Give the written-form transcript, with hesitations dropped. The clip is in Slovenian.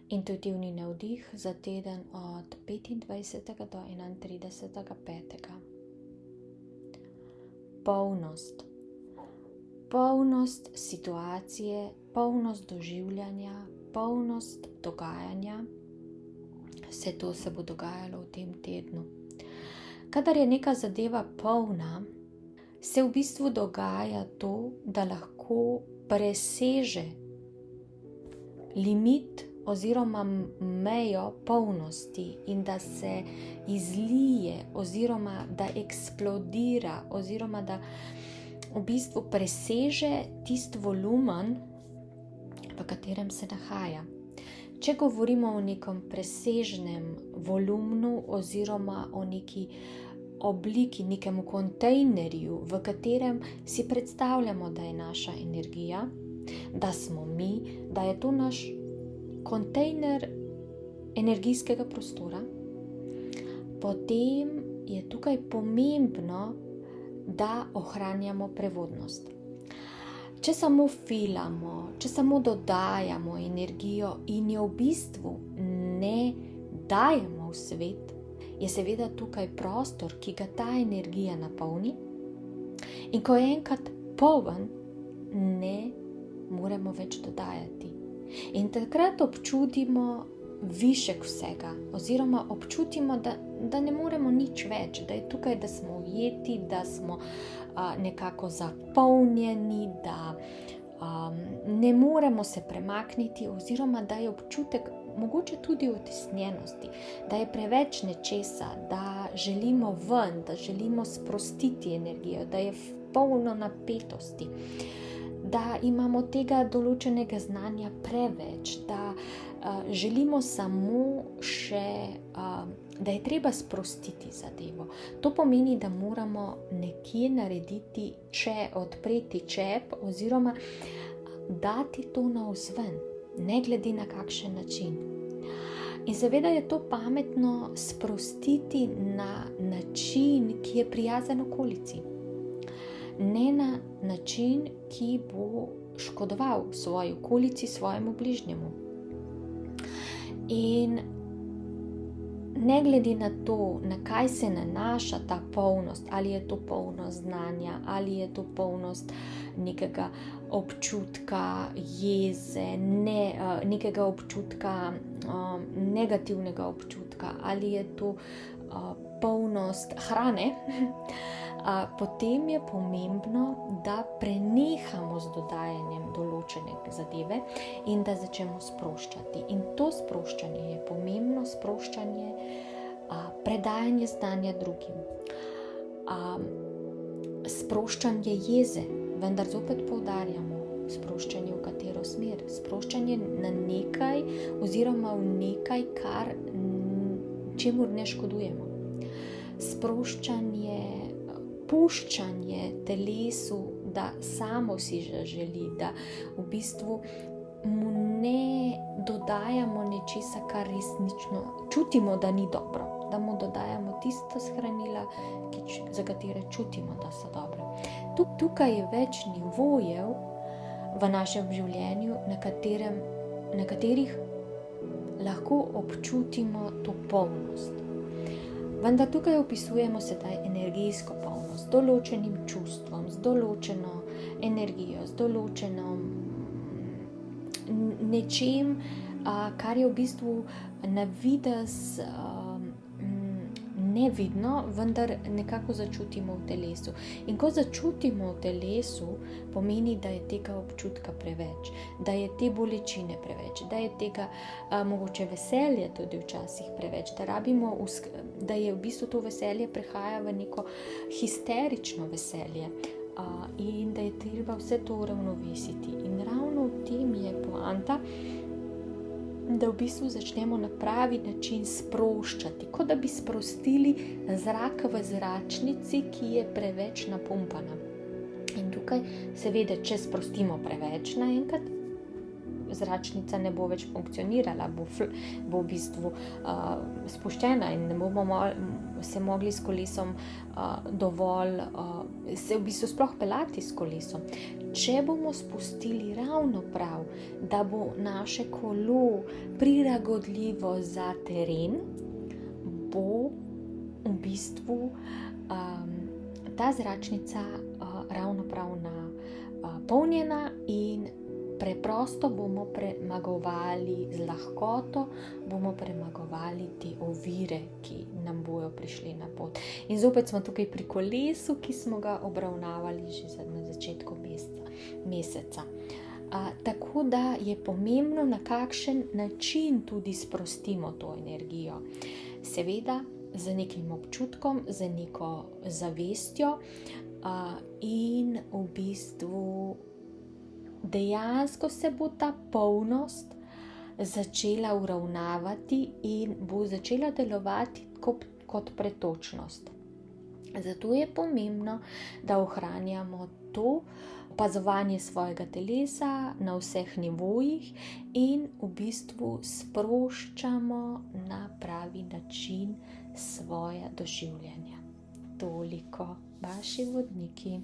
Intuitivni navdih za teden od 25. do 31.5. Polnost. Polnost situacije, polnost doživljanja, polnost dogajanja. Vse to se bo dogajalo v tem tednu. Kadar je neka zadeva polna, se v bistvu dogaja to, da lahko preseže limit oziroma mejo polnosti in da se izlije oziroma da eksplodira oziroma da v bistvu preseže tisti volumen, v katerem se nahaja. Če govorimo o nekem presežnem volumnu oziroma o neki obliki, nekemu kontejnerju, v katerem si predstavljamo, da je naša energija, da smo mi, da je to naš kontejner energijskega prostora, potem je tukaj pomembno, da ohranjamo prevodnost. Če samo filamo, če samo dodajamo energijo in jo v bistvu ne dajemo v svet, je seveda tukaj prostor, ki ga ta energija napolni, in ko je enkrat poln, ne moremo več dodajati. In takrat občutimo višek vsega, oziroma občutimo, da ne moremo nič več, da je tukaj, da smo ujeti, da smo nekako zapolnjeni, da ne moremo se premakniti, oziroma da je občutek mogoče tudi utesnjenosti, da je preveč nečesa, da želimo ven, da želimo sprostiti energijo, da je polno napetosti, da imamo tega določenega znanja preveč, da želimo samo še, da je treba sprostiti zadevo. To pomeni, da moramo nekje narediti, odpreti čep oziroma dati to navzven, ne glede na kakšen način. In seveda je to pametno sprostiti na način, ki je prijazen okolici. Ne na način, ki bo škodoval svoji okolici, svojemu bližnjemu. In ne glede na to, na kaj se nanaša ta polnost, ali je to polnost znanja, ali je to polnost nekega občutka jeze, nekega občutka, negativnega občutka, ali je to polnost hrane, potem je pomembno, da prenehamo z dodajanjem določene zadeve in da začnemo sproščati. In to sproščanje je pomembno, sproščanje, predajanje znanja drugim, sproščanje jeze, vendar zopet poudarjamo, sproščanje v katero smer, sproščanje na nekaj oziroma v nekaj, čemur ne škodujemo. Sproščanje, puščanje telesu, da samo si želi, da v bistvu mu ne dodajamo nečesa, kar resnično čutimo, da ni dobro, da mu dodajamo tista shranila, za katere čutimo, da so dobre. Tukaj je več nivojev v našem življenju, na katerih lahko občutimo to polnost. Vendar tukaj opisujemo sedaj energijsko polnost, z določenim čustvom, z določeno energijo, z določeno nečem, kar je v bistvu na videz nevidno, vendar nekako začutimo v telesu. In ko začutimo v telesu, pomeni, da je tega občutka preveč, da je te bolečine preveč, da je tega mogoče veselja tudi včasih preveč, da je v bistvu to veselje prehaja v neko histerično veselje in da je treba vse to uravnovesiti. In ravno v tem je poanta, da v bistvu začnemo na pravi način sproščati, kot da bi sprostili zrak v zračnici, ki je preveč napumpana. In tukaj seveda, če sprostimo preveč naenkrat, zračnica ne bo več funkcionirala, bo v bistvu spuščena in se mogli s kolesom dovolj, se v bistvu sploh peljati s kolesom. Če bomo spustili ravno prav, da bo naše kolo prilagodljivo za teren, bo v bistvu ta zračnica ravno prav napolnjena in preprosto bomo premagovali z lahkoto, bomo premagovali te ovire, ki nam bojo prišli na pot. In zopet smo tukaj pri kolesu, ki smo ga obravnavali že na začetku meseca. Tako da je pomembno, na kakšen način tudi sprostimo to energijo. Seveda z nekim občutkom, z neko zavestjo in v bistvu dejansko se bo ta polnost začela uravnavati in bo začela delovati kot pretočnost. Zato je pomembno, da ohranjamo to opazovanje svojega telesa na vseh nivojih in v bistvu sproščamo na pravi način svoja doživljanja. Toliko, vaši vodniki.